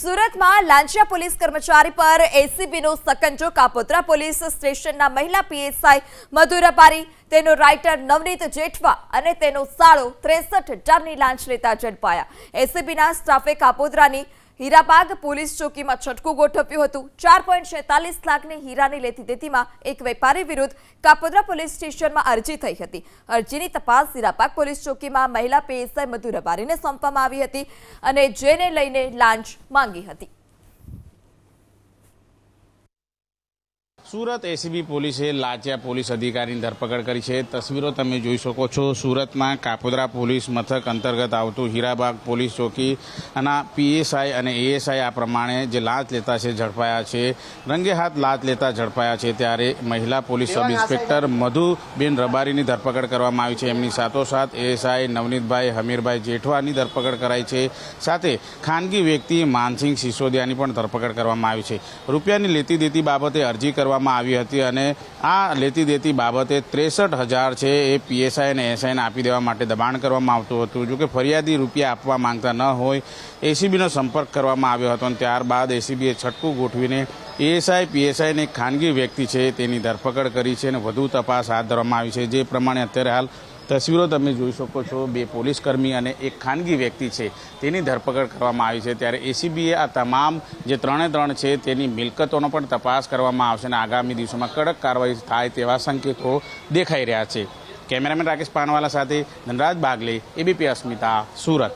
સુરતમાં લાંચિયા પોલીસ કર્મચારી પર એસીબીનો સકંજો કાપોદ્રા પોલીસ સ્ટેશનના મહિલા પીએસઆઈ મધુ રબારી, તેનો રાઇટર નવનીત જેઠવા અને તેનો સાળો 63,000ની લાંચ લેતા ઝડપાયા। એસીબીના સ્ટાફે કાપોદ્રાની હીરાબાગ પોલીસ ચોકીમાં છટકું ગોઠવ્યું હતું। 4.46 લાખની હીરાની લેતી દેતીમાં એક વેપારી વિરુદ્ધ કાપોદ્રા પોલીસ સ્ટેશનમાં અરજી થઈ હતી। અરજીની તપાસ હીરાબાગ પોલીસ ચોકીમાં મહિલા પીએસઆઈ મધુ રબારીને સોંપવામાં આવી હતી અને જેને લઈને લાંચ માંગી હતી। सूरत एसीबी पोलीसे लांचिया पोलीस अधिकारी धरपकड़ करी है। तस्वीरों तमे जोई शको छो। सूरत में कापोद्रा पोलीस मथक अंतर्गत आवतु हीराबाग पोलीस चौकी पीएसआई और एएसआई आ प्रमाणे जे लांच लेता है झड़पाया है। रंगे हाथ लांच लेता झड़पाया है त्यारे महिला police sub inspector Madhuben Rabari धरपकड़ करवामां आवी छे। एमनी साथोसाथ एएसआई नवनीतभाई हमीरभाई जेठवानी धरपकड़ कराई है। साथे खानगी व्यक्ति मानसिंह सिसोदियानी पण धरपकड़ करवामां आवी छे। रूपियानी लेती देती बाबते अरजी करवा આવી હતી અને આ લેતી દેતી બાબતે 63,000 છે એ પીએસઆઈ અને એસઆઈને આપી દેવા માટે દબાણ કરવામાં આવતું હતું। જો કે ફરિયાદી રૂપિયા આપવા માંગતા ન હોય એસીબીનો સંપર્ક કરવામાં આવ્યો હતો અને ત્યારબાદ એસીબીએ છટકું ગોઠવીને એએસઆઈ પીએસઆઈ ને એક ખાનગી વ્યક્તિ છે તેની ધરપકડ કરી છે અને વધુ તપાસ હાથ ધરવામાં આવી છે। જે પ્રમાણે અત્યારે હાલ તસવીરો તમે જોઈ શકો છો, બે પોલીસકર્મી અને એક ખાનગી વ્યક્તિ છે તેની ધરપકડ કરવામાં આવી છે। ત્યારે એસીબીએ આ તમામ જે ત્રણે છે તેની મિલકતોનો પણ તપાસ કરવામાં આવશે અને આગામી દિવસોમાં કડક કાર્યવાહી થાય તેવા સંકેતો દેખાઈ રહ્યા છે। કેમેરામેન રાકેશ પાનવાલા સાથે ધનરાજ બાગલે, એબીપી અસ્મિતા, સુરત।